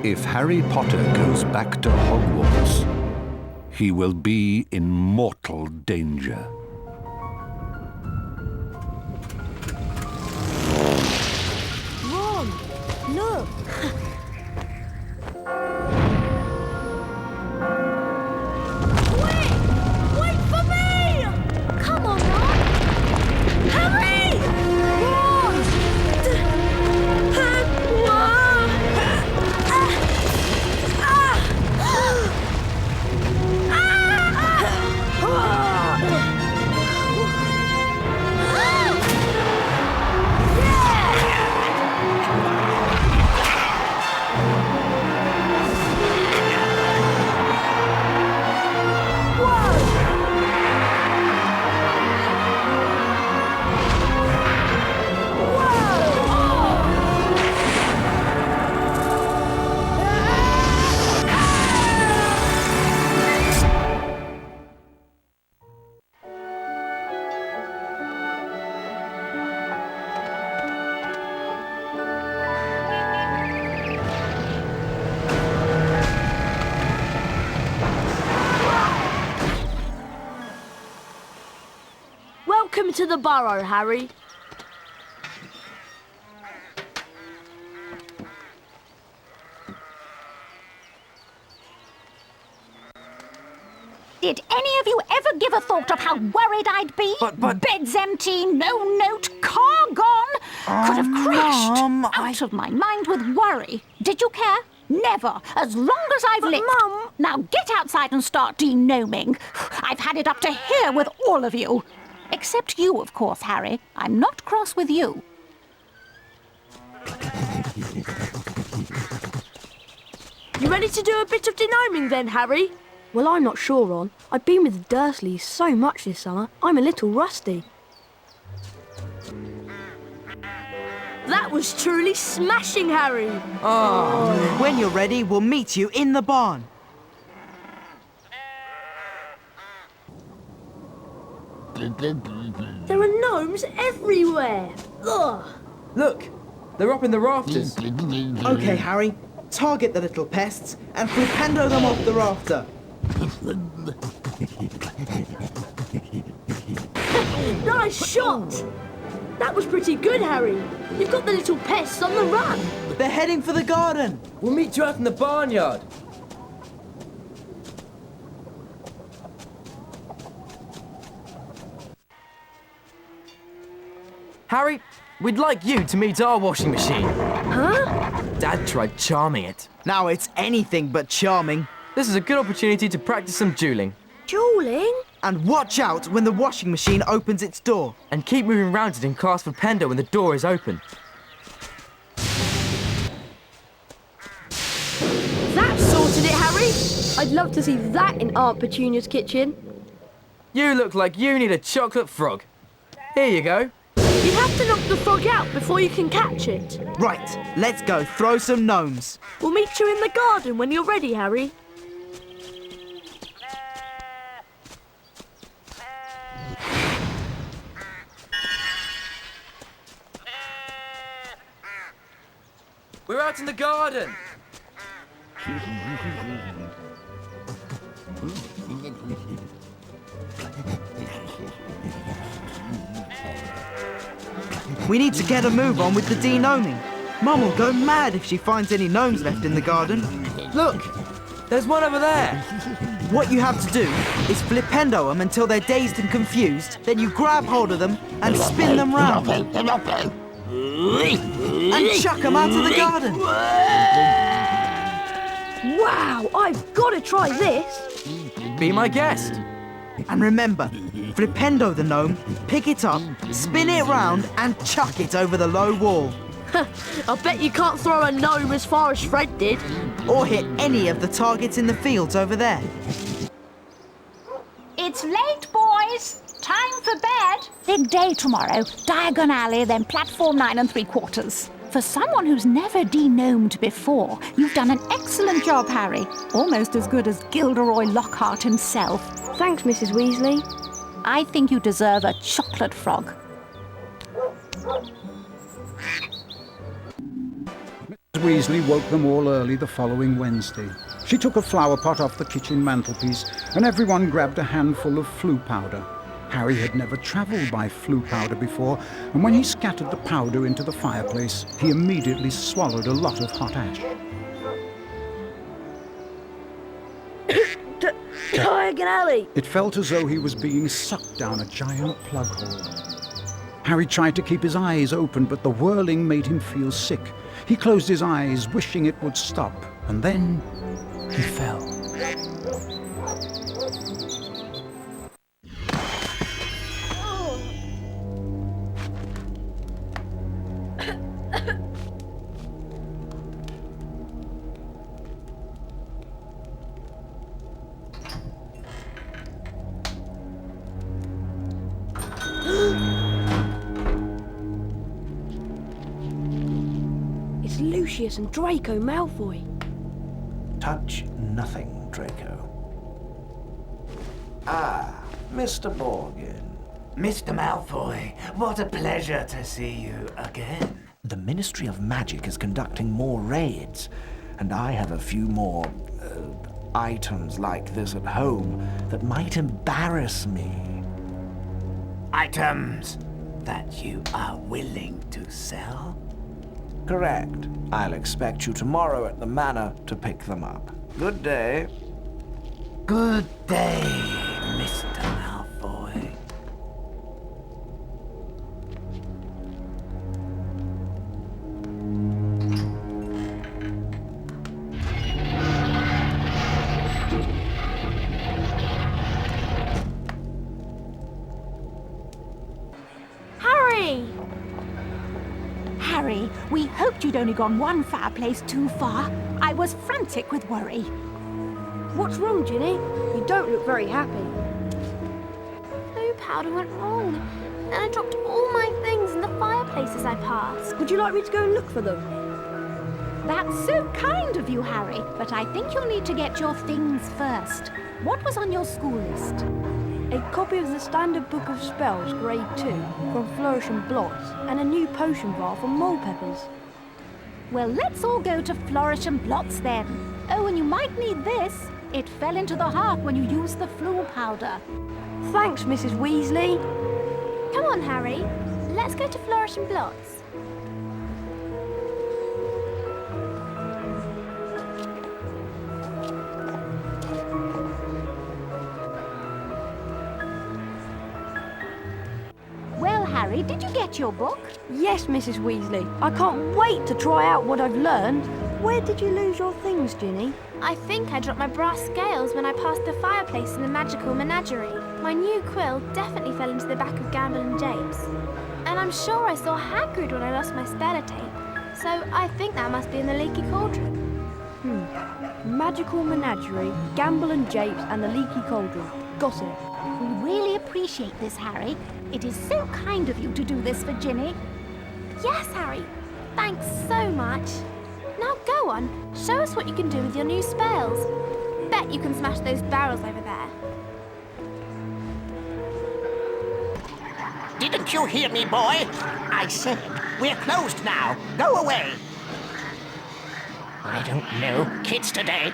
If Harry Potter goes back to Hogwarts, he will be in mortal danger. Ron, look! Wait for me! Come on, Ron! Harry! Ron! Welcome to the burrow, Harry. Did any of you ever give a thought of how worried I'd be? But- Bed's empty, no note, car gone. Could have crashed. Mum, Out of my mind with worry. Did you care? Never. As long as I've lived. Mum... Now get outside and start denoming. I've had it up to here with all of you. Except you, of course, Harry. I'm not cross with you. You ready to do a bit of denoming then, Harry? Well, I'm not sure, Ron. I've been with the Dursleys so much this summer, I'm a little rusty. That was truly smashing, Harry. When you're ready, we'll meet you in the barn. There are gnomes everywhere. Ugh. Look, they're up in the rafters. Okay, Harry, target the little pests and flipendo them off the rafter. Nice shot. That was pretty good, Harry. You've got the little pests on the run. They're heading for the garden. We'll meet you out in the barnyard. Harry, we'd like you to meet our washing machine. Huh? Dad tried charming it. Now it's anything but charming. This is a good opportunity to practice some dueling. Dueling? And watch out when the washing machine opens its door. And keep moving round it and cast for Pendo when the door is open. That sorted it, Harry. I'd love to see that in Aunt Petunia's kitchen. You look like you need a chocolate frog. Here you go. You'd have to knock the frog out before you can catch it. Right, let's go throw some gnomes. We'll meet you in the garden when you're ready, Harry. We're out in the garden. We need to get a move on with the denoming. Mum will go mad if she finds any gnomes left in the garden. Look, there's one over there. What you have to do is flipendo them until they're dazed and confused, then you grab hold of them and spin them round. And chuck them out of the garden. Wow, I've got to try this. Be my guest. And remember, flipendo the gnome, pick it up, spin it round and chuck it over the low wall. I bet you can't throw a gnome as far as Fred did. Or hit any of the targets in the fields over there. It's late, boys. Time for bed. Big day tomorrow. Diagon Alley, then platform 9 3/4. For someone who's never denomed before, you've done an excellent job, Harry. Almost as good as Gilderoy Lockhart himself. Thanks, Mrs. Weasley. I think you deserve a chocolate frog. Weasley woke them all early the following Wednesday. She took a flower pot off the kitchen mantelpiece, and everyone grabbed a handful of flue powder. Harry had never travelled by flue powder before, and when he scattered the powder into the fireplace, he immediately swallowed a lot of hot ash. Diagon Alley! It felt as though he was being sucked down a giant plug hole. Harry tried to keep his eyes open, but the whirling made him feel sick. He closed his eyes, wishing it would stop, and then he fell. It's Lucius and Draco Malfoy. Touch nothing, Draco. Ah, Mr. Morgan. Mr. Malfoy, what a pleasure to see you again. The Ministry of Magic is conducting more raids, and I have a few more items like this at home that might embarrass me. Items that you are willing to sell? Correct. I'll expect you tomorrow at the manor to pick them up. Good day. Good day, Mr. Malfoy. Harry! Harry, we hoped you'd only gone one fireplace too far. I was frantic with worry. What's wrong, Ginny? You don't look very happy. Blue powder went wrong, and I dropped all my things in the fireplace as I passed. Would you like me to go and look for them? That's so kind of you, Harry, but I think you'll need to get your things first. What was on your school list? A copy of the Standard Book of Spells, Grade 2, from Flourish and Blots, and a new potion bar from Mole Peppers. Well, let's all go to Flourish and Blots then. Oh, and you might need this. It fell into the heart when you used the flue powder. Thanks, Mrs. Weasley. Come on, Harry. Let's go to Flourish and Blots. Well, Harry, did you get your book? Yes, Mrs. Weasley. I can't wait to try out what I've learned. Where did you lose your things, Ginny? I think I dropped my brass scales when I passed the fireplace in the magical menagerie. My new quill definitely fell into the back of Gamble and James. And I'm sure I saw Hagrid when I lost my speller tape. So I think that must be in the leaky cauldron. Magical Menagerie, Gamble and Japes, and the Leaky Cauldron. Got it. We really appreciate this, Harry. It is so kind of you to do this for Ginny. Yes, Harry. Thanks so much. Now go on. Show us what you can do with your new spells. Bet you can smash those barrels over there. Didn't you hear me, boy? I said, we're closed now. Go away. I don't know kids today.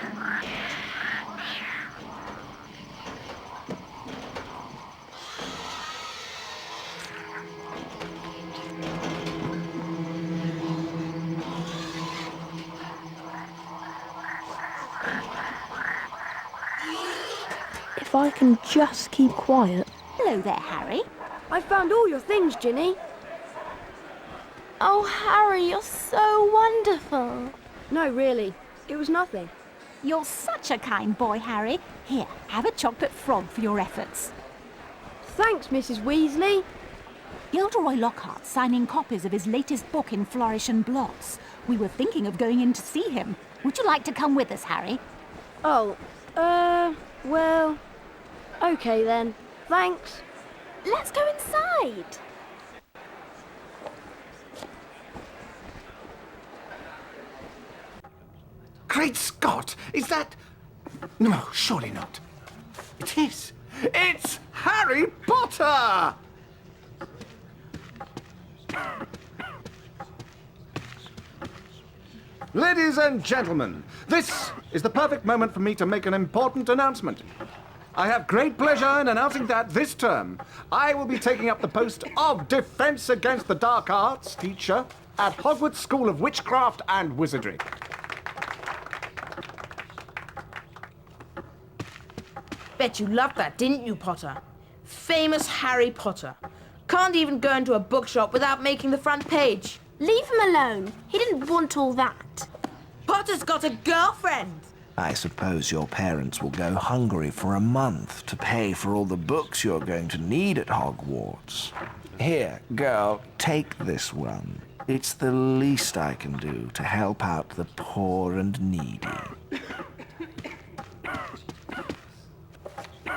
If I can just keep quiet. Hello there, Harry. I found all your things, Ginny. Oh, Harry, you're so wonderful. No, really. It was nothing. You're such a kind boy, Harry. Here, have a chocolate frog for your efforts. Thanks, Mrs. Weasley. Gilderoy Lockhart's signing copies of his latest book in Flourish and Blots. We were thinking of going in to see him. Would you like to come with us, Harry? Oh, well... Okay then. Thanks. Let's go inside. Great Scott! Is that... No, surely not. It is. It's Harry Potter! Ladies and gentlemen, this is the perfect moment for me to make an important announcement. I have great pleasure in announcing that this term, I will be taking up the post of Defense Against the Dark Arts teacher at Hogwarts School of Witchcraft and Wizardry. Bet you loved that, didn't you, Potter? Famous Harry Potter. Can't even go into a bookshop without making the front page. Leave him alone. He didn't want all that. Potter's got a girlfriend. I suppose your parents will go hungry for a month to pay for all the books you're going to need at Hogwarts. Here, girl, take this one. It's the least I can do to help out the poor and needy.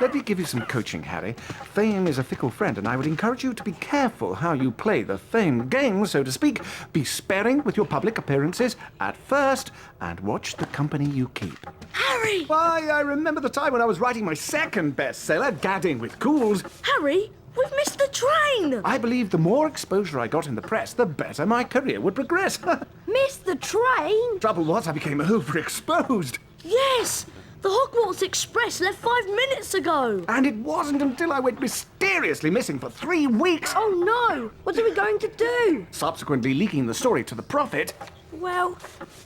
Let me give you some coaching, Harry. Fame is a fickle friend, and I would encourage you to be careful how you play the fame game, so to speak. Be sparing with your public appearances at first, and watch the company you keep. Harry! Why, I remember the time when I was writing my second bestseller, Gadding with Cools. Harry, we've missed the train! I believe the more exposure I got in the press, the better my career would progress. Missed the train? Trouble was, I became overexposed. Yes! The Hogwarts Express left 5 minutes ago. And it wasn't until I went mysteriously missing for 3 weeks. Oh no! What are we going to do? Subsequently leaking the story to the Prophet. Well,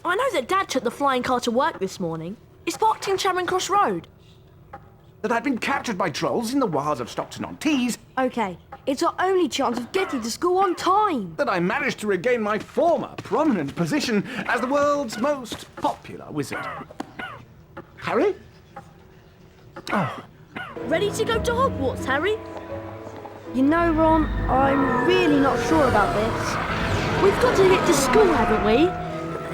I know that Dad took the flying car to work this morning. It's parked in Charing Cross Road. That I'd been captured by trolls in the wilds of Stockton-on-Tees. Okay, it's our only chance of getting to school on time. That I managed to regain my former prominent position as the world's most popular wizard. Harry? Oh. Ready to go to Hogwarts, Harry? You know, Ron, I'm really not sure about this. We've got to get to school, haven't we?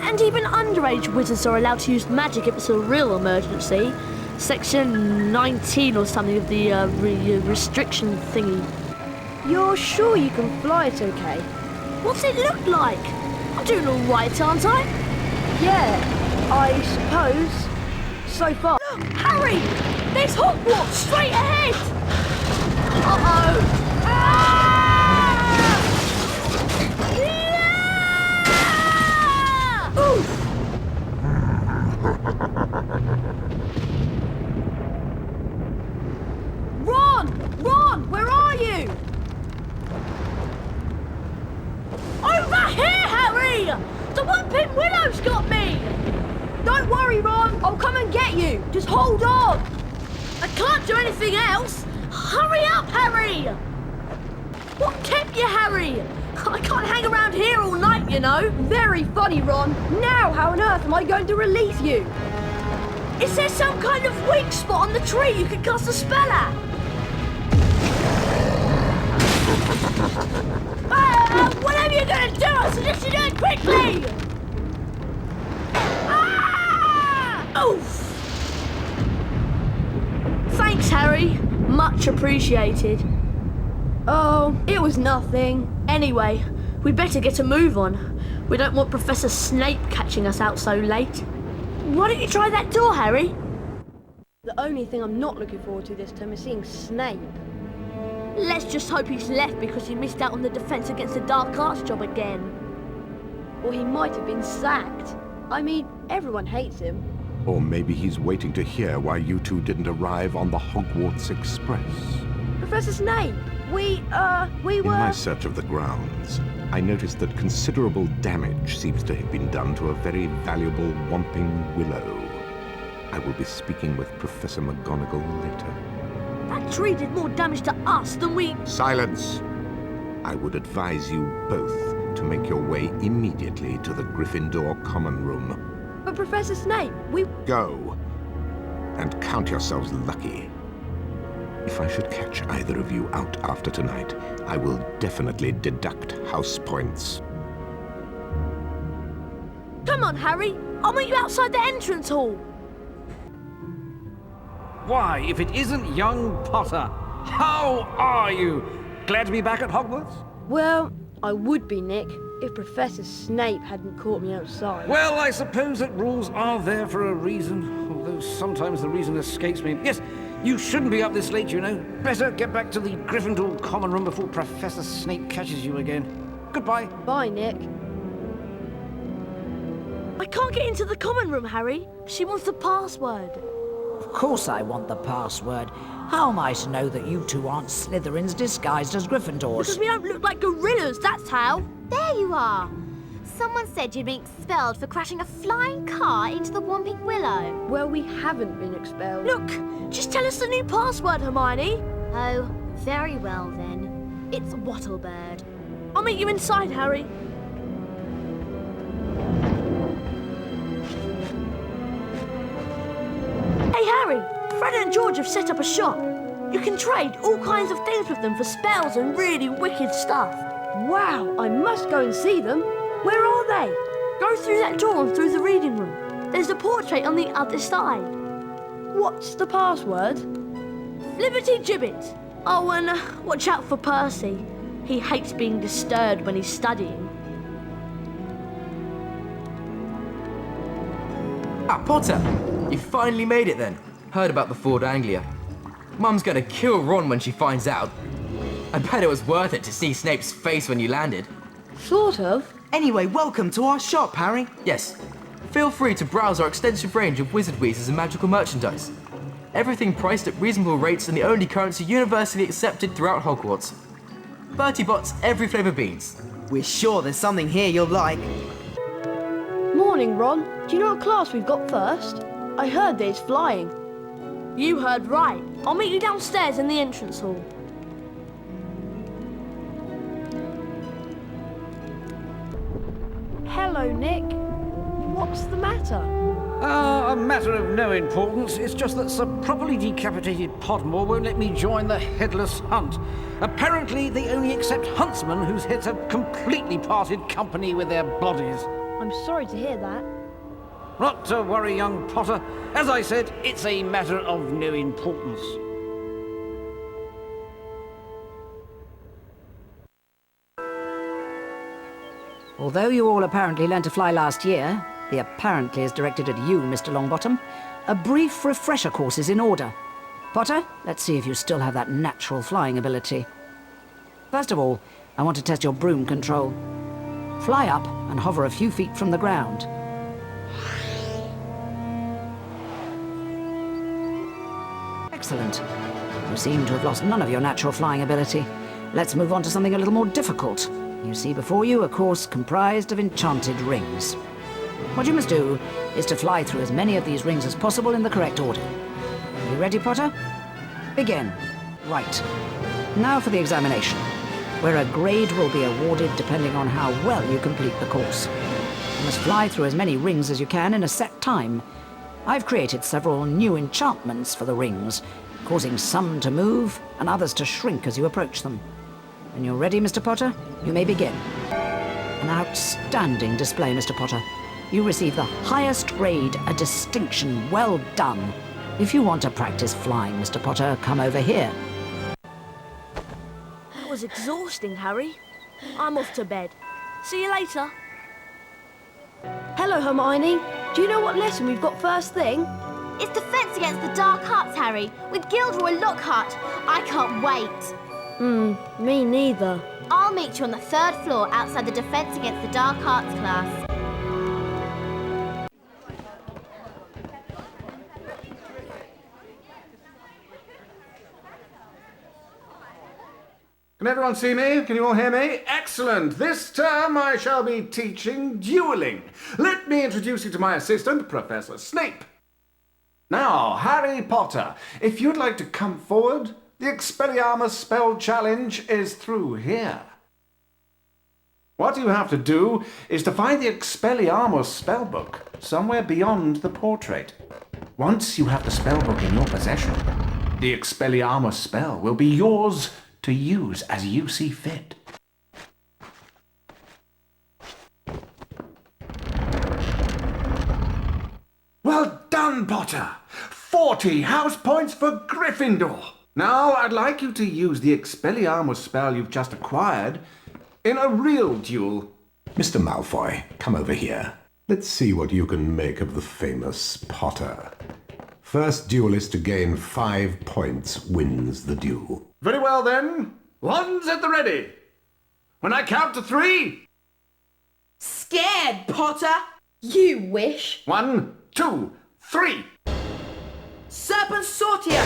And even underage wizards are allowed to use magic if it's a real emergency. Section 19 or something of the restriction thingy. You're sure you can fly it okay? What's it look like? I'm doing all right, aren't I? Yeah, I suppose. So far. Look, Harry! There's Hogwarts straight ahead! Uh-oh! Ah! Yeah! Oof! Ron! Where are you? Over here, Harry! The Whooping Willow's got me! Don't worry, Ron. I'll come and get you. Just hold on. I can't do anything else. Hurry up, Harry! What kept you, Harry? I can't hang around here all night, you know. Very funny, Ron. Now, how on earth am I going to release you? Is there some kind of weak spot on the tree you can cast a spell at? Whatever you're going to do, I suggest you do it quickly! Oof! Thanks, Harry. Much appreciated. Oh, it was nothing. Anyway, we'd better get a move on. We don't want Professor Snape catching us out so late. Why don't you try that door, Harry? The only thing I'm not looking forward to this term is seeing Snape. Let's just hope he's left because he missed out on the Defense Against the Dark Arts job again. Or he might have been sacked. I mean, everyone hates him. Or maybe he's waiting to hear why you two didn't arrive on the Hogwarts Express. Professor Snape, we were... In my search of the grounds, I noticed that considerable damage seems to have been done to a very valuable Whomping Willow. I will be speaking with Professor McGonagall later. That tree did more damage to us than we... Silence! I would advise you both to make your way immediately to the Gryffindor Common Room. But Professor Snape, we... Go, and count yourselves lucky. If I should catch either of you out after tonight, I will definitely deduct house points. Come on, Harry. I'll meet you outside the entrance hall. Why, if it isn't young Potter, how are you? Glad to be back at Hogwarts? Well, I would be, Nick, if Professor Snape hadn't caught me outside. Well, I suppose that rules are there for a reason, although sometimes the reason escapes me. Yes, you shouldn't be up this late, you know. Better get back to the Gryffindor Common Room before Professor Snape catches you again. Goodbye. Bye, Nick. I can't get into the common room, Harry. She wants the password. Of course I want the password. How am I to know that you two aren't Slytherins disguised as Gryffindors? Because we don't look like gorillas, that's how. There you are. Someone said you'd been expelled for crashing a flying car into the Whomping Willow. Well, we haven't been expelled. Look, just tell us the new password, Hermione. Oh, very well then. It's Wattlebird. I'll meet you inside, Harry. Hey, Harry, Fred and George have set up a shop. You can trade all kinds of things with them for spells and really wicked stuff. Wow, I must go and see them. Where are they? Go through that door and through the reading room. There's a portrait on the other side. What's the password? Liberty Gibbet. Oh, and watch out for Percy. He hates being disturbed when he's studying. Ah, Potter! You finally made it then. Heard about the Ford Anglia. Mum's gonna kill Ron when she finds out. I bet it was worth it to see Snape's face when you landed. Sort of. Anyway, welcome to our shop, Harry. Yes. Feel free to browse our extensive range of wizard wheezes and magical merchandise. Everything priced at reasonable rates and the only currency universally accepted throughout Hogwarts. Bertie Bott's every flavour beans. We're sure there's something here you'll like. Morning, Ron. Do you know what class we've got first? I heard there's flying. You heard right. I'll meet you downstairs in the entrance hall. Hello, Nick. What's the matter? A matter of no importance. It's just that Sir Properly Decapitated Podmore won't let me join the Headless Hunt. Apparently, they only accept huntsmen whose heads have completely parted company with their bodies. I'm sorry to hear that. Not to worry, young Potter. As I said, it's a matter of no importance. Although you all apparently learned to fly last year, the apparently is directed at you, Mr. Longbottom, a brief refresher course is in order. Potter, let's see if you still have that natural flying ability. First of all, I want to test your broom control. Fly up and hover a few feet from the ground. Excellent. You seem to have lost none of your natural flying ability. Let's move on to something a little more difficult. You see before you a course comprised of enchanted rings. What you must do is to fly through as many of these rings as possible in the correct order. Are you ready, Potter? Begin. Right. Now for the examination, where a grade will be awarded depending on how well you complete the course. You must fly through as many rings as you can in a set time. I've created several new enchantments for the rings, causing some to move and others to shrink as you approach them. When you're ready, Mr. Potter, you may begin. An outstanding display, Mr. Potter. You receive the highest grade, a distinction. Well done. If you want to practice flying, Mr. Potter, come over here. That was exhausting, Harry. I'm off to bed. See you later. Hello, Hermione. Do you know what lesson we've got first thing? It's Defence Against the Dark Arts, Harry, with Gilderoy Lockhart. I can't wait. Me neither. I'll meet you on the 3rd floor outside the Defence Against the Dark Arts class. Can everyone see me? Can you all hear me? Excellent! This term I shall be teaching dueling. Let me introduce you to my assistant, Professor Snape. Now, Harry Potter, if you'd like to come forward, the Expelliarmus spell challenge is through here. What you have to do is to find the Expelliarmus spellbook somewhere beyond the portrait. Once you have the spellbook in your possession, the Expelliarmus spell will be yours to use as you see fit. Well done, Potter! 40 house points for Gryffindor! Now I'd like you to use the Expelliarmus spell you've just acquired in a real duel. Mr. Malfoy, come over here. Let's see what you can make of the famous Potter. First duelist to gain 5 points wins the duel. Very well then. One's at the ready. When I count to 3... Scared, Potter? You wish. 1, 2, 3. Serpent Sortier!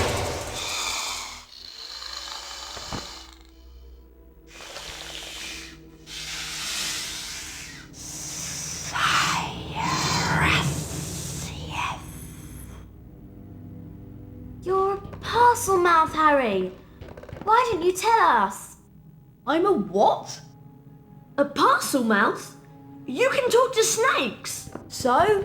You're a parcel mouth, Harry. Why didn't you tell us? I'm a what? A parcel mouth? You can talk to snakes. So?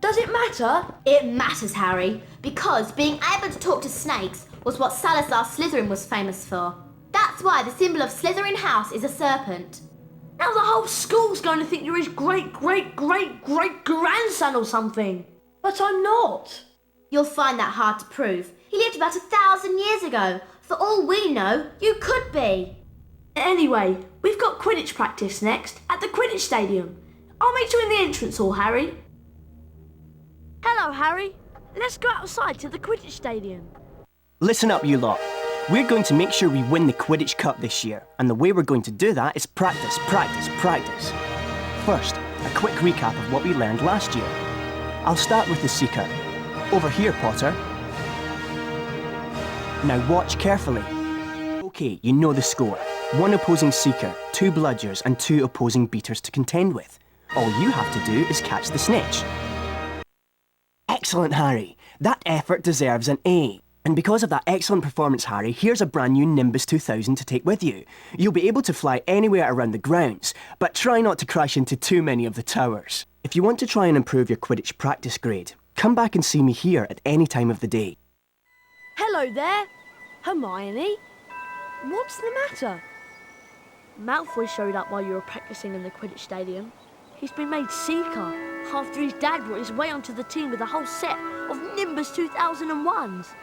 Does it matter? It matters, Harry, because being able to talk to snakes was what Salazar Slytherin was famous for. That's why the symbol of Slytherin House is a serpent. Now the whole school's going to think you're his great-great-great-great-grandson or something. But I'm not. You'll find that hard to prove. He lived about 1,000 years ago. For all we know, you could be. Anyway, we've got Quidditch practice next at the Quidditch Stadium. I'll meet you in the entrance hall, Harry. Hello, Harry. Let's go outside to the Quidditch Stadium. Listen up, you lot. We're going to make sure we win the Quidditch Cup this year, and the way we're going to do that is practice, practice, practice. First, a quick recap of what we learned last year. I'll start with the Seeker. Over here, Potter. Now watch carefully. Okay, you know the score. 1 opposing Seeker, 2 Bludgers, and 2 opposing Beaters to contend with. All you have to do is catch the snitch. Excellent, Harry. That effort deserves an A. And because of that excellent performance, Harry, here's a brand new Nimbus 2000 to take with you. You'll be able to fly anywhere around the grounds, but try not to crash into too many of the towers. If you want to try and improve your Quidditch practice grade, come back and see me here at any time of the day. Hello there, Hermione. What's the matter? Malfoy showed up while you were practicing in the Quidditch Stadium. He's been made Seeker after his dad brought his way onto the team with a whole set of Nimbus 2001s.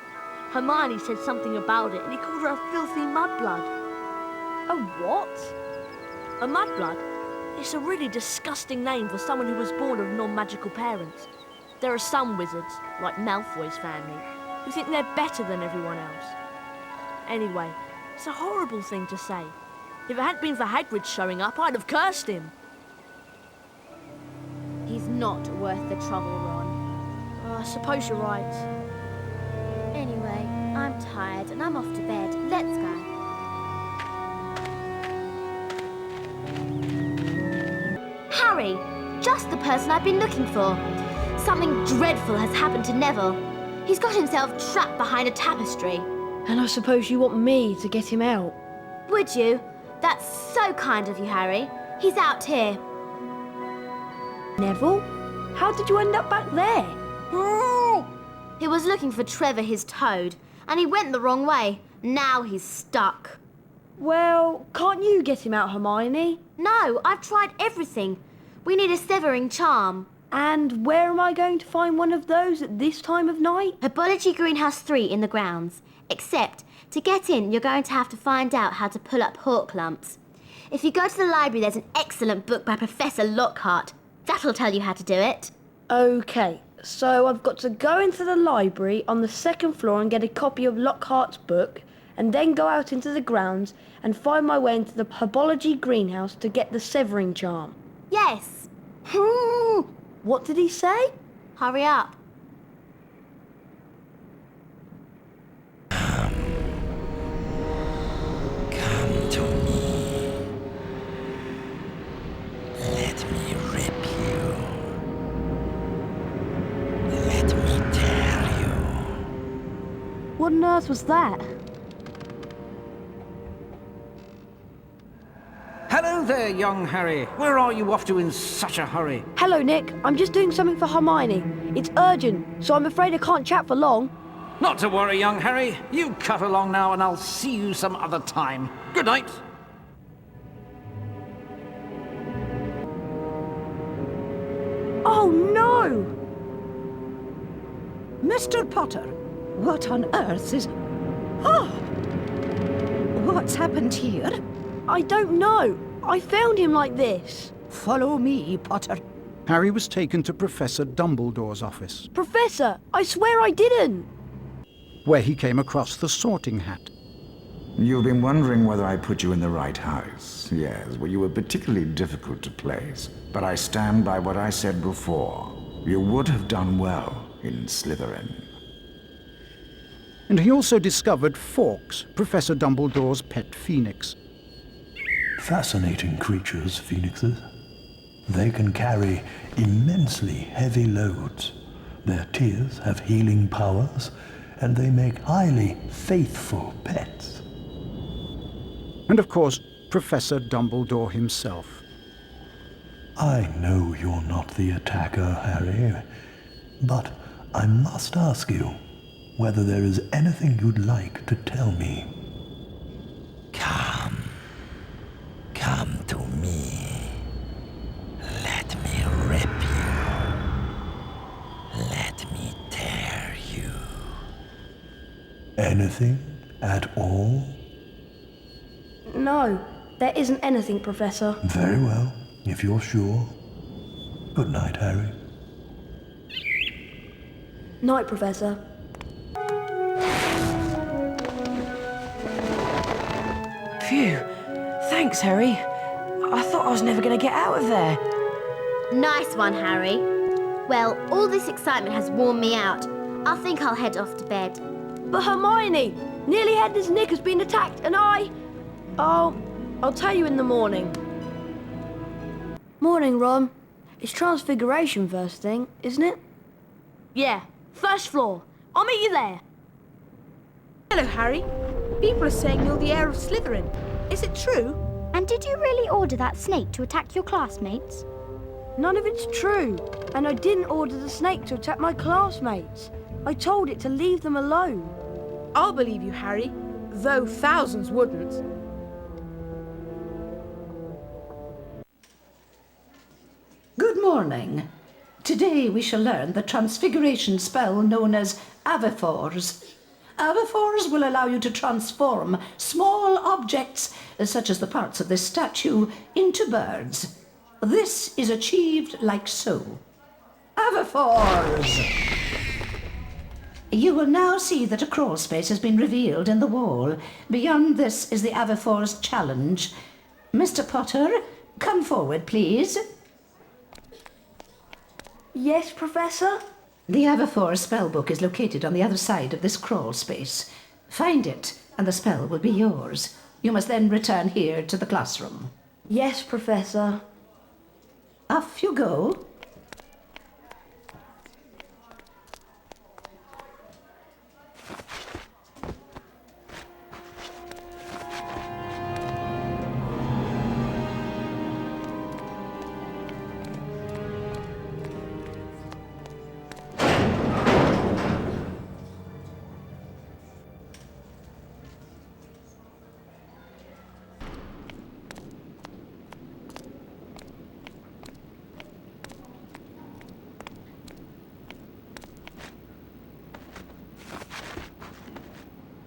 Hermione said something about it and he called her a filthy mudblood. A what? A mudblood? It's a really disgusting name for someone who was born of non-magical parents. There are some wizards, like Malfoy's family, who think they're better than everyone else. Anyway, it's a horrible thing to say. If it hadn't been for Hagrid showing up, I'd have cursed him. He's not worth the trouble, Ron. I suppose you're right. Anyway, I'm tired and I'm off to bed. Let's go. Harry, just the person I've been looking for. Something dreadful has happened to Neville. He's got himself trapped behind a tapestry. And I suppose you want me to get him out? Would you? That's so kind of you, Harry. He's out here. Neville? How did you end up back there? He was looking for Trevor, his toad, and he went the wrong way. Now he's stuck. Well, can't you get him out, Hermione? No, I've tried everything. We need a severing charm. And where am I going to find one of those at this time of night? Herbology Greenhouse 3 in the grounds. Except, to get in, you're going to have to find out how to pull up hawk lumps. If you go to the library, there's an excellent book by Professor Lockhart. That'll tell you how to do it. OK, so I've got to go into the library on the 2nd floor and get a copy of Lockhart's book, and then go out into the grounds and find my way into the Herbology Greenhouse to get the severing charm. Yes. What did he say? Hurry up. Come to me. Let me rip you. Let me tear you. What on earth was that? Hello there, young Harry. Where are you off to in such a hurry? Hello, Nick. I'm just doing something for Hermione. It's urgent, so I'm afraid I can't chat for long. Not to worry, young Harry. You cut along now and I'll see you some other time. Good night. Oh, no! Mr. Potter, what on earth is... Oh! What's happened here? I don't know. I found him like this. Follow me, Potter. Harry was taken to Professor Dumbledore's office, Professor, I swear I didn't. where he came across the Sorting Hat. You've been wondering whether I put you in the right house. Yes, well, you were particularly difficult to place. But I stand by what I said before. You would have done well in Slytherin. And he also discovered Fawkes, Professor Dumbledore's pet phoenix. Fascinating creatures, phoenixes. They can carry immensely heavy loads. Their tears have healing powers, and they make highly faithful pets. And of course, Professor Dumbledore himself. I know you're not the attacker, Harry, but I must ask you whether there is anything you'd like to tell me. Come to me. Let me rip you. Let me tear you. Anything at all? No, there isn't anything, Professor. Very well, if you're sure. Good night, Harry. Night, Professor. Phew. Thanks, Harry. I thought I was never going to get out of there. Nice one, Harry. Well, all this excitement has worn me out. I think I'll head off to bed. But Hermione! Nearly Headless Nick has been attacked and I'll tell you in the morning. Morning, Ron. It's Transfiguration first thing, isn't it? Yeah, first floor. I'll meet you there. Hello, Harry. People are saying you're the Heir of Slytherin. Is it true? And did you really order that snake to attack your classmates? None of it's true. And I didn't order the snake to attack my classmates. I told it to leave them alone. I'll believe you, Harry, though thousands wouldn't. Good morning. Today we shall learn the transfiguration spell known as Avifors. Avifors will allow you to transform small objects, such as the parts of this statue, into birds. This is achieved like so. Avifors! You will now see that a crawl space has been revealed in the wall. Beyond this is the Avifors challenge. Mr. Potter, come forward, please. Yes, Professor? The Avifors spellbook is located on the other side of this crawl space. Find it, and the spell will be yours. You must then return here to the classroom. Yes, Professor. Off you go.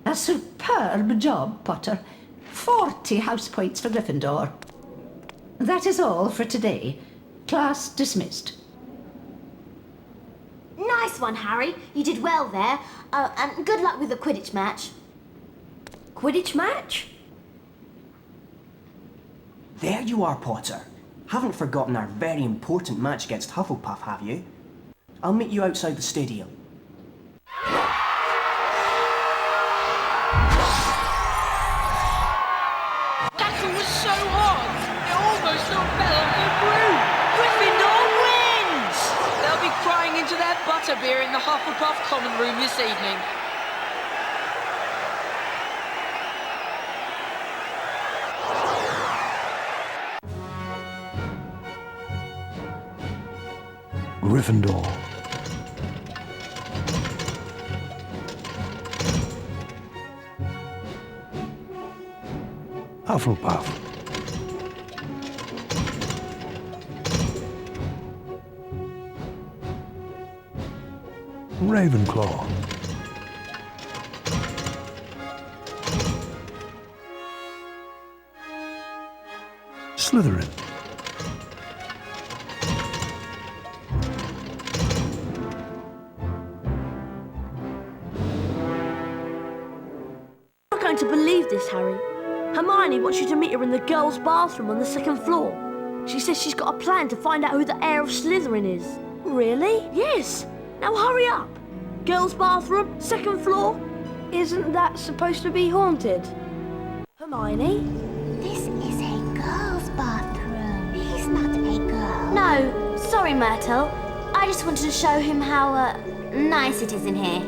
A superb job, Potter. 40 house points for Gryffindor. That is all for today. Class dismissed. Nice one, Harry. You did well there. And good luck with the Quidditch match. Quidditch match? There you are, Potter. Haven't forgotten our very important match against Hufflepuff, have you? I'll meet you outside the stadium. Butterbeer in the Hufflepuff common room this evening. Gryffindor. Hufflepuff. Ravenclaw. Slytherin. We're going to believe this, Harry. Hermione wants you to meet her in the girls' bathroom on the 2nd floor. She says she's got a plan to find out who the Heir of Slytherin is. Really? Yes. Now hurry up. Girls' bathroom, 2nd floor. Isn't that supposed to be haunted? Hermione? This is a girl's bathroom. He's not a girl. No, sorry, Myrtle. I just wanted to show him how, nice it is in here.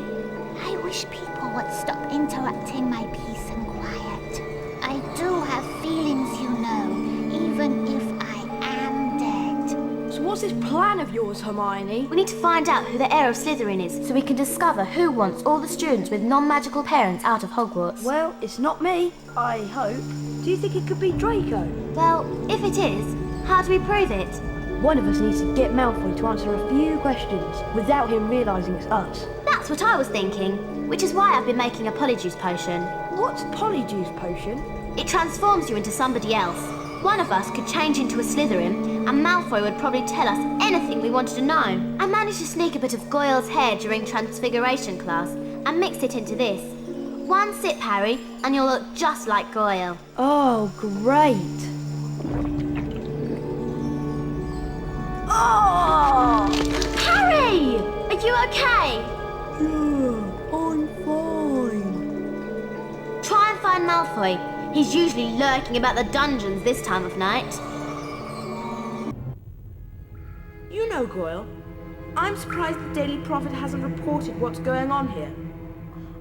I wish people would stop interrupting my peace and quiet. I do have feelings, you know, even if I am dead. So what's this plan of yours, Hermione? We need to find out who the Heir of Slytherin is so we can discover who wants all the students with non-magical parents out of Hogwarts. Well, it's not me, I hope. Do you think it could be Draco? Well, if it is, how do we prove it? One of us needs to get Malfoy to answer a few questions without him realising it's us. That's what I was thinking, which is why I've been making a polyjuice potion. What's polyjuice potion? It transforms you into somebody else. One of us could change into a Slytherin, and Malfoy would probably tell us anything we wanted to know. I managed to sneak a bit of Goyle's hair during transfiguration class and mixed it into this. One sip, Harry, and you'll look just like Goyle. Oh, great. Oh! Harry! Are you okay? Yeah, I'm fine. Try and find Malfoy. He's usually lurking about the dungeons this time of night. You know, Goyle, I'm surprised the Daily Prophet hasn't reported what's going on here.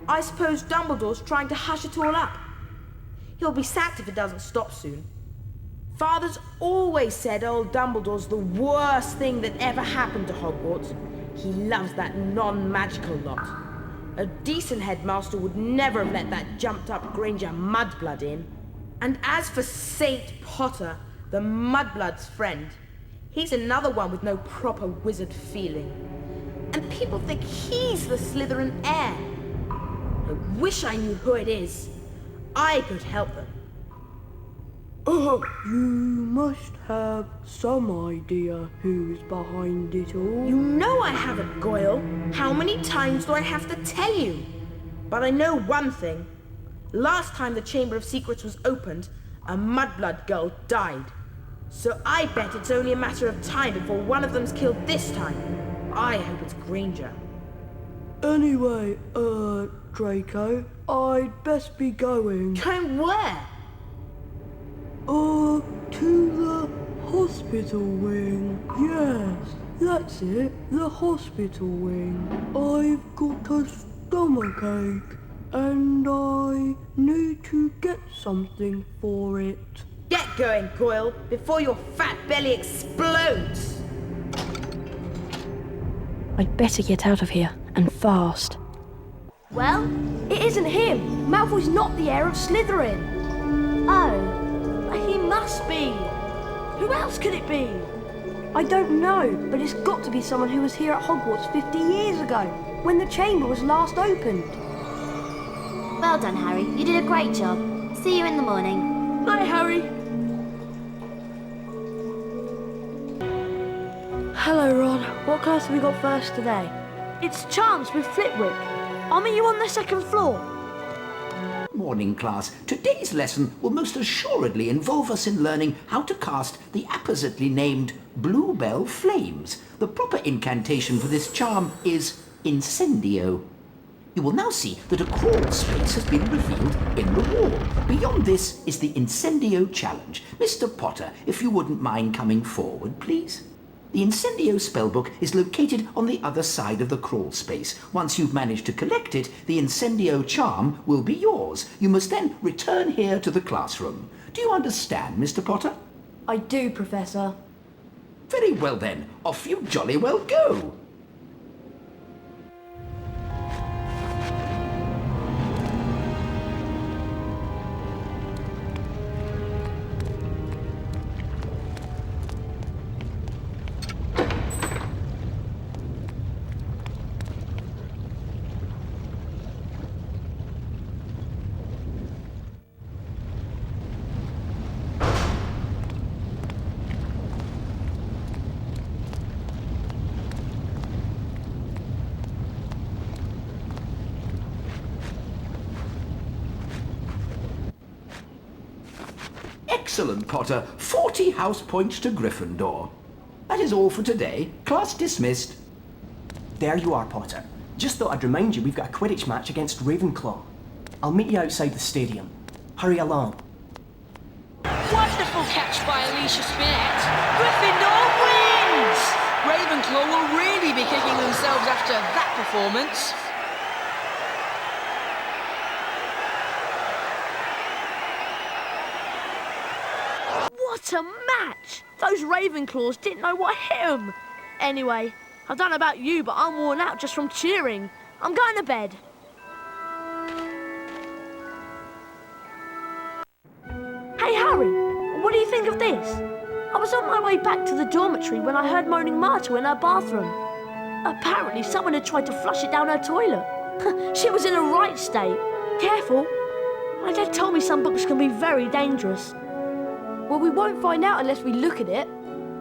I suppose Dumbledore's trying to hush it all up. He'll be sacked if it doesn't stop soon. Father's always said old Dumbledore's the worst thing that ever happened to Hogwarts. He loves that non-magical lot. A decent headmaster would never have let that jumped-up Granger mudblood in. And as for Saint Potter, the mudblood's friend, he's another one with no proper wizard feeling. And people think he's the Slytherin heir. I wish I knew who it is. I could help them. You must have some idea who's behind it all. You know I haven't, Goyle. How many times do I have to tell you? But I know one thing. Last time the Chamber of Secrets was opened, a mudblood girl died. So I bet it's only a matter of time before one of them's killed this time. I hope it's Granger. Anyway, Draco, I'd best be going. Going where? To the hospital wing. Yes, that's it, the hospital wing. I've got a stomachache, and I need to get something for it. Get going, Goyle, before your fat belly explodes! I'd better get out of here, and fast. Well? It isn't him! Malfoy's not the Heir of Slytherin! Oh. He must be! Who else could it be? I don't know, but it's got to be someone who was here at Hogwarts 50 years ago, when the chamber was last opened. Well done, Harry. You did a great job. See you in the morning. Bye, Harry. Hello, Ron. What class have we got first today? It's Charms with Flitwick. I'll meet you on the 2nd floor. Morning, class. Today's lesson will most assuredly involve us in learning how to cast the appositely named Bluebell Flames. The proper incantation for this charm is Incendio. You will now see that a crawl space has been revealed in the wall. Beyond this is the Incendio challenge. Mr. Potter, if you wouldn't mind coming forward, please. The Incendio spellbook is located on the other side of the crawl space. Once you've managed to collect it, the Incendio charm will be yours. You must then return here to the classroom. Do you understand, Mr. Potter? I do, Professor. Very well then, off you jolly well go. Excellent, Potter. 40 house points to Gryffindor. That is all for today. Class dismissed. There you are, Potter. Just thought I'd remind you we've got a Quidditch match against Ravenclaw. I'll meet you outside the stadium. Hurry along. Wonderful catch by Alicia Spinett. Gryffindor wins! Ravenclaw will really be kicking themselves after that performance. What a match! Those Ravenclaws didn't know what hit them. Anyway, I don't know about you, but I'm worn out just from cheering. I'm going to bed. Hey, Harry, what do you think of this? I was on my way back to the dormitory when I heard Moaning Myrtle in her bathroom. Apparently, someone had tried to flush it down her toilet. She was in a right state. Careful. My dad told me some books can be very dangerous. Well, we won't find out unless we look at it.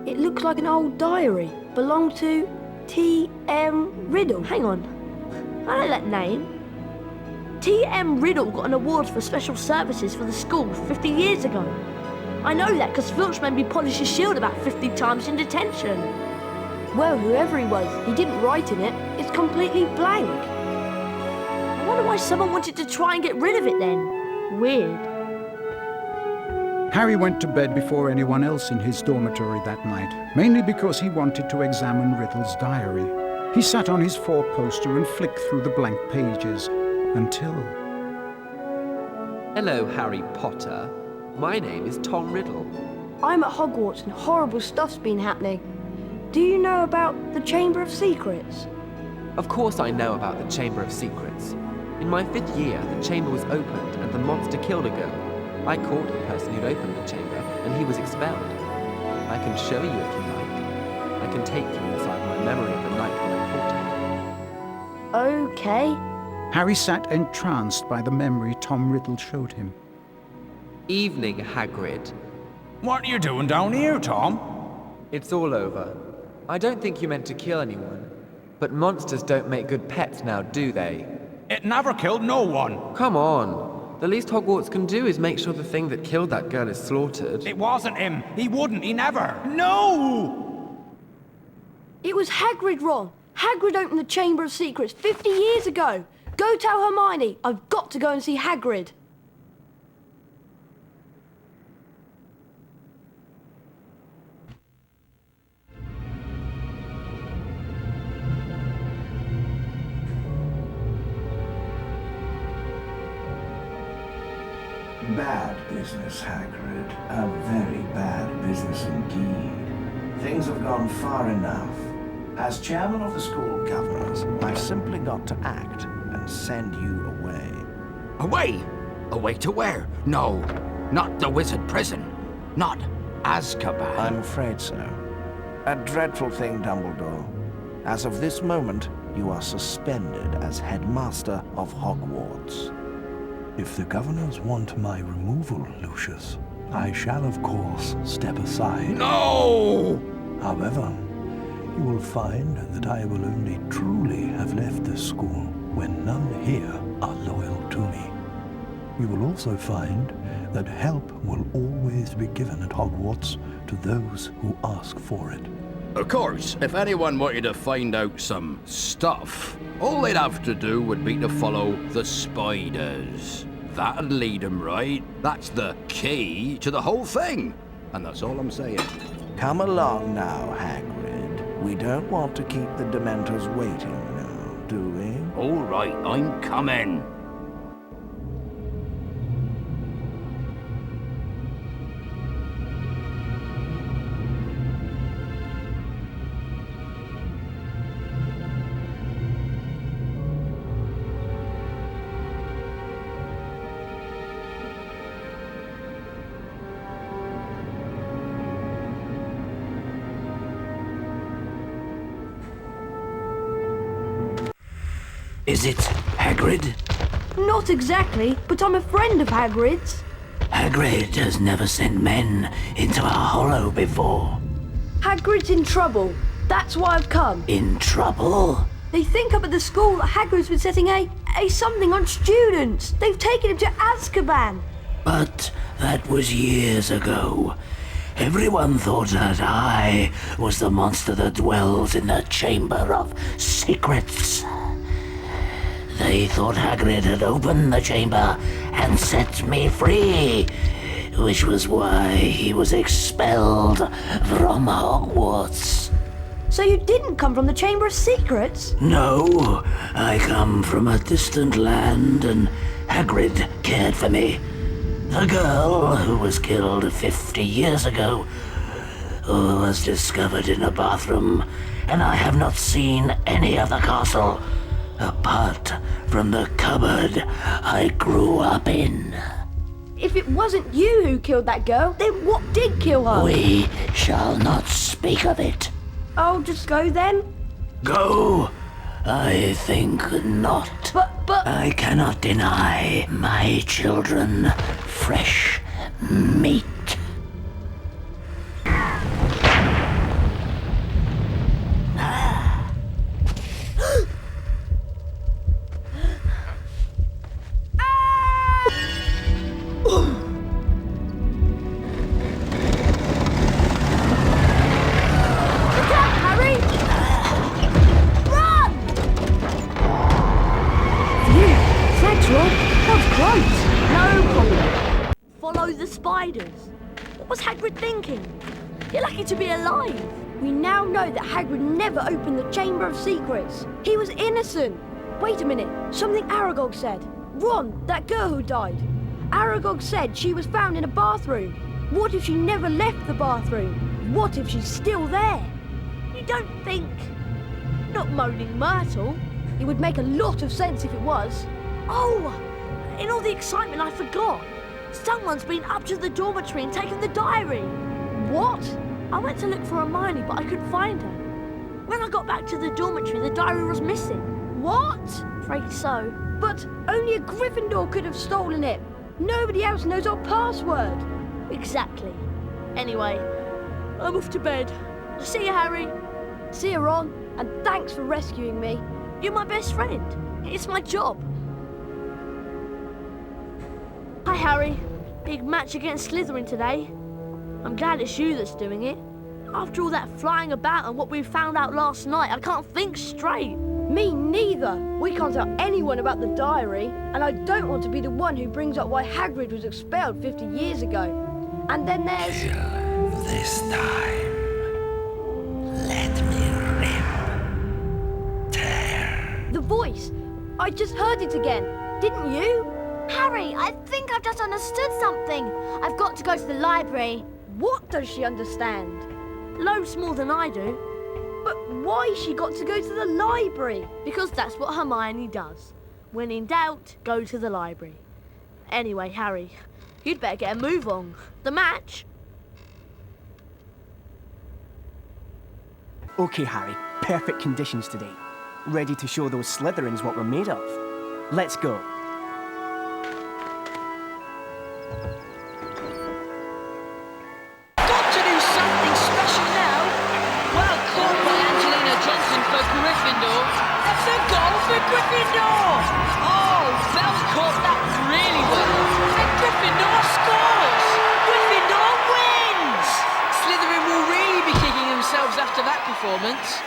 It looks like an old diary. Belonged to T.M. Riddle. Hang on. I know that name. T.M. Riddle got an award for special services for the school 50 years ago. I know that because Filch made me polish his shield about 50 times in detention. Well, whoever he was, he didn't write in it. It's completely blank. I wonder why someone wanted to try and get rid of it then. Weird. Harry went to bed before anyone else in his dormitory that night, mainly because he wanted to examine Riddle's diary. He sat on his four-poster and flicked through the blank pages until... Hello, Harry Potter. My name is Tom Riddle. I'm at Hogwarts and horrible stuff's been happening. Do you know about the Chamber of Secrets? Of course I know about the Chamber of Secrets. In my 5th year, the chamber was opened and the monster killed a girl. I caught the person who'd opened the chamber, and he was expelled. I can show you if you like. I can take you inside my memory of the night when I caught him. Okay. Harry sat entranced by the memory Tom Riddle showed him. Evening, Hagrid. What are you doing down here, Tom? It's all over. I don't think you meant to kill anyone. But monsters don't make good pets now, do they? It never killed no one. Come on. The least Hogwarts can do is make sure the thing that killed that girl is slaughtered. It wasn't him. He wouldn't. He never. No! It was Hagrid, Ron. Hagrid opened the Chamber of Secrets 50 years ago. Go tell Hermione. I've got to go and see Hagrid. Bad business, Hagrid. A very bad business indeed. Things have gone far enough. As chairman of the school governors, I've simply got to act and send you away. Away? Away to where? No, not the wizard prison. Not Azkaban. I'm afraid so. A dreadful thing, Dumbledore. As of this moment, you are suspended as headmaster of Hogwarts. If the governors want my removal, Lucius, I shall of course step aside. No! However, you will find that I will only truly have left this school when none here are loyal to me. You will also find that help will always be given at Hogwarts to those who ask for it. Of course, if anyone wanted to find out some stuff, all they'd have to do would be to follow the spiders. That'd lead them right. That's the key to the whole thing. And that's all I'm saying. Come along now, Hagrid. We don't want to keep the Dementors waiting now, do we? All right, I'm coming. Is it Hagrid? Not exactly, but I'm a friend of Hagrid's. Hagrid has never sent men into a hollow before. Hagrid's in trouble. That's why I've come. In trouble? They think up at the school that Hagrid's been setting a something on students. They've taken him to Azkaban. But that was years ago. Everyone thought that I was the monster that dwells in the Chamber of Secrets. They thought Hagrid had opened the chamber and set me free, which was why he was expelled from Hogwarts. So you didn't come from the Chamber of Secrets? No, I come from a distant land and Hagrid cared for me. The girl who was killed 50 years ago was discovered in a bathroom, and I have not seen any of the castle apart from the cupboard I grew up in. If it wasn't you who killed that girl, then what did kill her? We shall not speak of it. I'll just go then? Go? I think not. But... I cannot deny my children fresh meat. Follow the spiders. What was Hagrid thinking? You're lucky to be alive. We now know that Hagrid never opened the Chamber of Secrets. He was innocent. Wait a minute. Something Aragog said. Ron, that girl who died. Aragog said she was found in a bathroom. What if she never left the bathroom? What if she's still there? You don't think... Not Moaning Myrtle. It would make a lot of sense if it was. Oh! In all the excitement, I forgot. Someone's been up to the dormitory and taken the diary. What? I went to look for Hermione, but I couldn't find her. When I got back to the dormitory, the diary was missing. What? Afraid so. But only a Gryffindor could have stolen it. Nobody else knows our password. Exactly. Anyway, I'm off to bed. See you, Harry. See you, Ron. And thanks for rescuing me. You're my best friend. It's my job. Hi, Harry. Big match against Slytherin today. I'm glad it's you that's doing it. After all that flying about and what we found out last night, I can't think straight. Me neither. We can't tell anyone about the diary, and I don't want to be the one who brings up why Hagrid was expelled 50 years ago. And then there's... This time, let me rip, tear. The voice. I just heard it again. Didn't you? Harry, I think I've just understood something. I've got to go to the library. What does she understand? Loads more than I do. But why she got to go to the library? Because that's what Hermione does. When in doubt, go to the library. Anyway, Harry, you'd better get a move on. The match. Okay, Harry, perfect conditions today. Ready to show those Slytherins what we're made of. Let's go. Gryffindor! Oh, Bell caught that really well. And Gryffindor scores! Gryffindor wins! Slytherin will really be kicking themselves after that performance.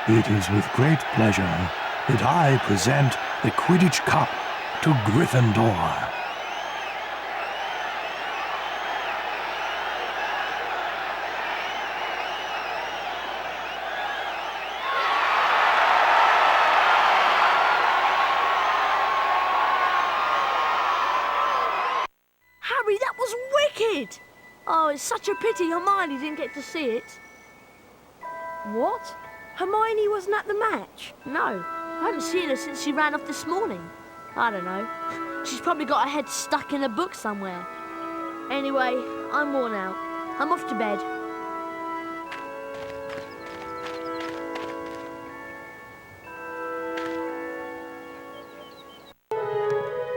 It is with great pleasure that I present the Quidditch Cup to Gryffindor. Harry, that was wicked! Oh, it's such a pity Hermione didn't get to see it. What? Hermione wasn't at the match? No, I haven't seen her since she ran off this morning. I don't know. She's probably got her head stuck in a book somewhere. Anyway, I'm worn out. I'm off to bed.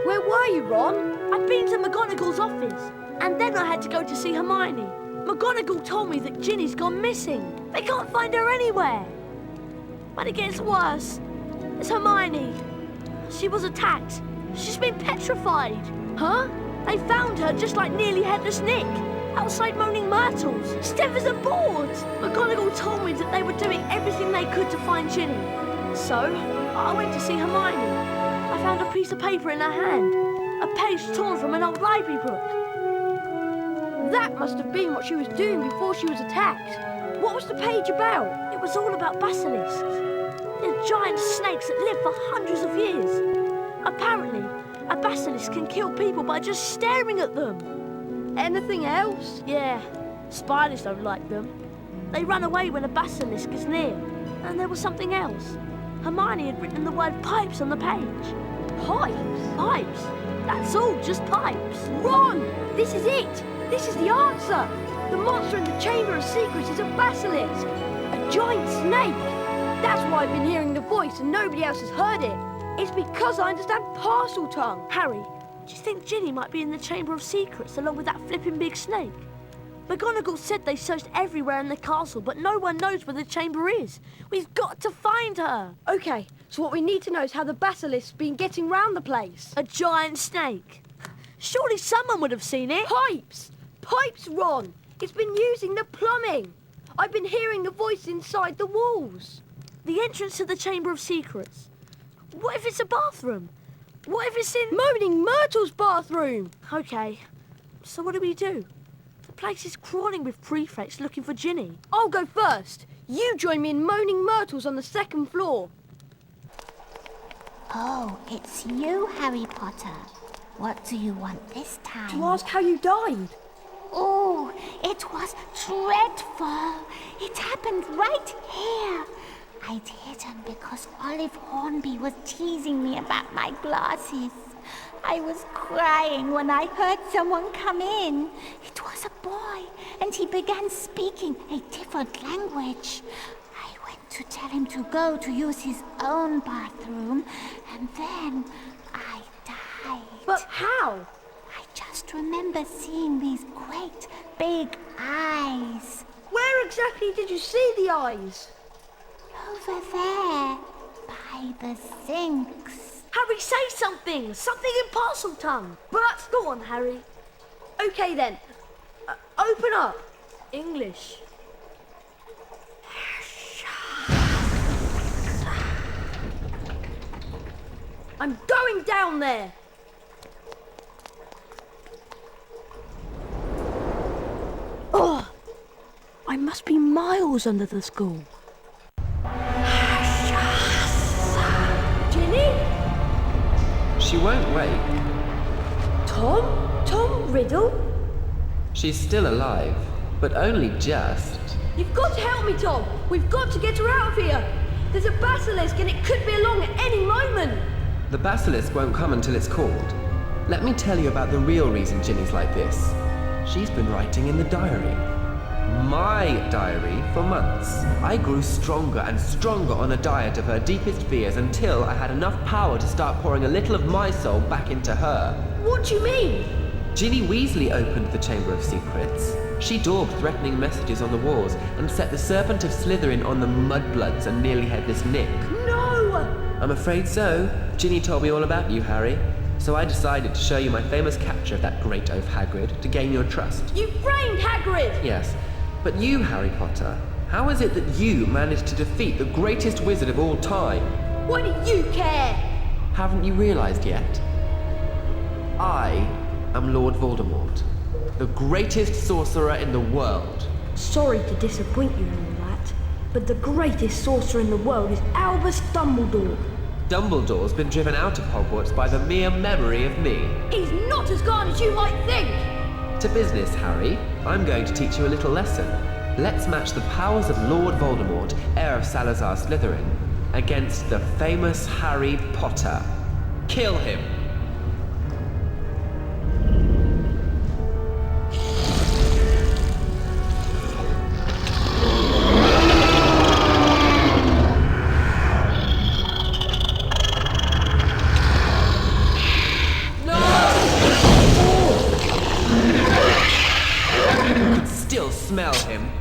Where were you, Ron? I've been to McGonagall's office, and then I had to go to see Hermione. McGonagall told me that Ginny's gone missing. They can't find her anywhere. And it gets worse. It's Hermione. She was attacked. She's been petrified. Huh? They found her just like nearly headless Nick, outside Moaning Myrtles, stiff as a board. McGonagall told me that they were doing everything they could to find Ginny. So, I went to see Hermione. I found a piece of paper in her hand, a page torn from an old library book. That must have been what she was doing before she was attacked. What was the page about? It was all about basilisks. They're giant snakes that live for hundreds of years. Apparently, a basilisk can kill people by just staring at them. Anything else? Yeah, spiders don't like them. They run away when a basilisk is near. And there was something else. Hermione had written the word pipes on the page. Pipes? Pipes. That's all, just pipes. Ron! This is it! This is the answer! The monster in the Chamber of Secrets is a basilisk! A giant snake! That's why I've been hearing the voice and nobody else has heard it. It's because I understand parcel tongue. Harry, do you think Ginny might be in the Chamber of Secrets along with that flipping big snake? McGonagall said they searched everywhere in the castle, but no one knows where the chamber is. We've got to find her. Okay, so what we need to know is how the basilisk's been getting round the place. A giant snake. Surely someone would have seen it. Pipes! Pipes, Ron! It's been using the plumbing. I've been hearing the voice inside the walls. The entrance to the Chamber of Secrets. What if it's a bathroom? What if it's in Moaning Myrtle's bathroom? Okay, so what do we do? The place is crawling with prefects looking for Ginny. I'll go first. You join me in Moaning Myrtle's on the second floor. Oh, it's you, Harry Potter. What do you want this time? To ask how you died. Oh, it was dreadful. It happened right here. I'd hidden because Olive Hornby was teasing me about my glasses. I was crying when I heard someone come in. It was a boy, and he began speaking a different language. I went to tell him to go to use his own bathroom, and then I died. But how? I just remember seeing these great big eyes. Where exactly did you see the eyes? Over there, by the sinks. Harry, say something! Something in parcel tongue! But, go on, Harry. Okay then. Open up. English. I'm going down there! Oh! I must be miles under the school. Ginny? She won't wake. Tom? Tom Riddle? She's still alive, but only just. You've got to help me, Tom. We've got to get her out of here. There's a basilisk and it could be along at any moment. The basilisk won't come until it's called. Let me tell you about the real reason Ginny's like this. She's been writing in the diary. My diary for months. I grew stronger and stronger on a diet of her deepest fears until I had enough power to start pouring a little of my soul back into her. What do you mean? Ginny Weasley opened the Chamber of Secrets. She daubed threatening messages on the walls and set the Serpent of Slytherin on the Mudbloods and nearly headless Nick. No! I'm afraid so. Ginny told me all about you, Harry. So I decided to show you my famous capture of that great oaf Hagrid to gain your trust. You framed Hagrid! Yes. But you, Harry Potter, how is it that you managed to defeat the greatest wizard of all time? Why do you care? Haven't you realized yet? I am Lord Voldemort, the greatest sorcerer in the world. Sorry to disappoint you in all that, but the greatest sorcerer in the world is Albus Dumbledore. Dumbledore's been driven out of Hogwarts by the mere memory of me. He's not as gone as you might think! To business, Harry. I'm going to teach you a little lesson. Let's match the powers of Lord Voldemort, heir of Salazar Slytherin, against the famous Harry Potter. Kill him! Smell him.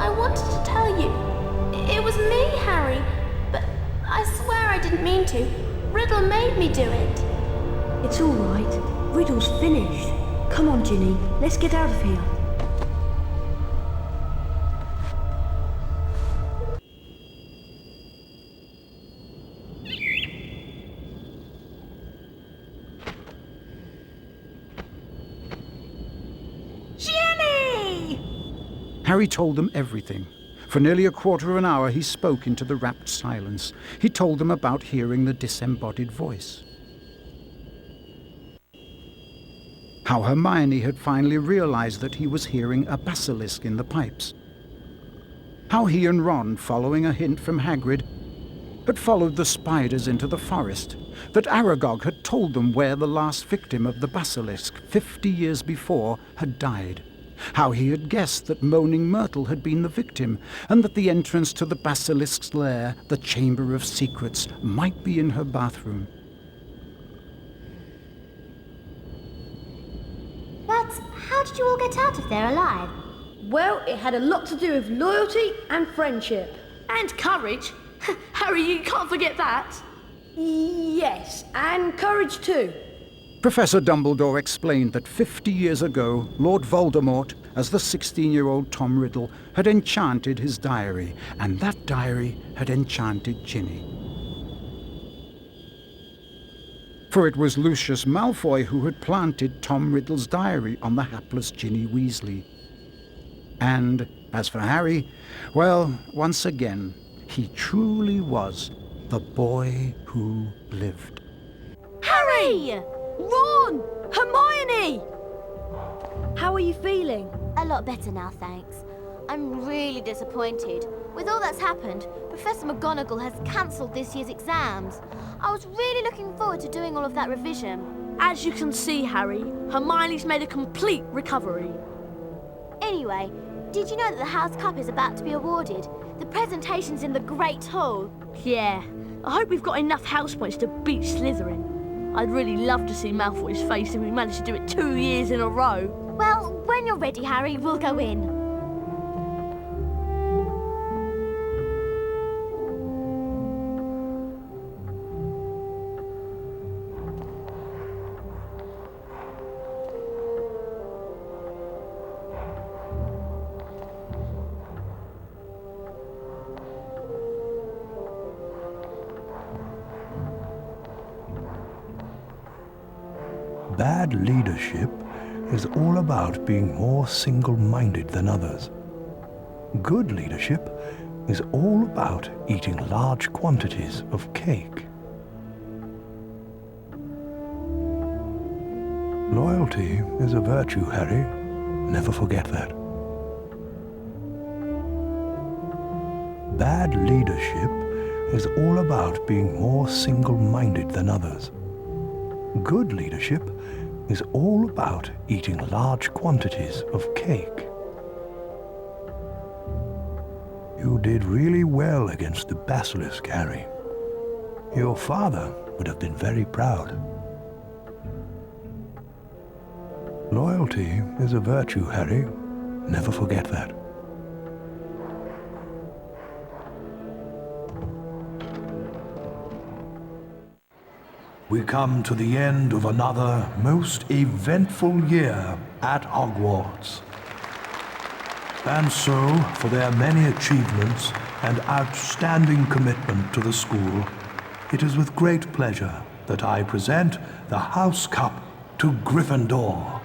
I wanted to tell you. It was me, Harry. But I swear I didn't mean to. Riddle made me do it. It's all right. Riddle's finished. Come on, Ginny. Let's get out of here. Harry told them everything. For nearly a quarter of an hour he spoke into the rapt silence. He told them about hearing the disembodied voice. How Hermione had finally realized that he was hearing a basilisk in the pipes. How he and Ron, following a hint from Hagrid, had followed the spiders into the forest. That Aragog had told them where the last victim of the basilisk, 50 years before, had died. How he had guessed that Moaning Myrtle had been the victim, and that the entrance to the basilisk's lair, the Chamber of Secrets, might be in her bathroom. But how did you all get out of there alive? Well, it had a lot to do with loyalty and friendship. And courage. Harry, you can't forget that. Yes, and courage too. Professor Dumbledore explained that 50 years ago, Lord Voldemort, as the 16-year-old Tom Riddle, had enchanted his diary, and that diary had enchanted Ginny. For it was Lucius Malfoy who had planted Tom Riddle's diary on the hapless Ginny Weasley. And as for Harry, well, once again, he truly was the boy who lived. Harry! Ron! Hermione! How are you feeling? A lot better now, thanks. I'm really disappointed. With all that's happened, Professor McGonagall has cancelled this year's exams. I was really looking forward to doing all of that revision. As you can see, Harry, Hermione's made a complete recovery. Anyway, did you know that the House Cup is about to be awarded? The presentation's in the Great Hall. Yeah, I hope we've got enough house points to beat Slytherin. I'd really love to see Malfoy's face if we managed to do it 2 years in a row. Well, when you're ready, Harry, we'll go in. Bad leadership is all about being more single-minded than others. Good leadership is all about eating large quantities of cake. Loyalty is a virtue, Harry. Never forget that. Bad leadership is all about being more single-minded than others. Good leadership is all about eating large quantities of cake. You did really well against the basilisk, Harry. Your father would have been very proud. Loyalty is a virtue, Harry. Never forget that. We come to the end of another most eventful year at Hogwarts. And so, for their many achievements and outstanding commitment to the school, it is with great pleasure that I present the House Cup to Gryffindor.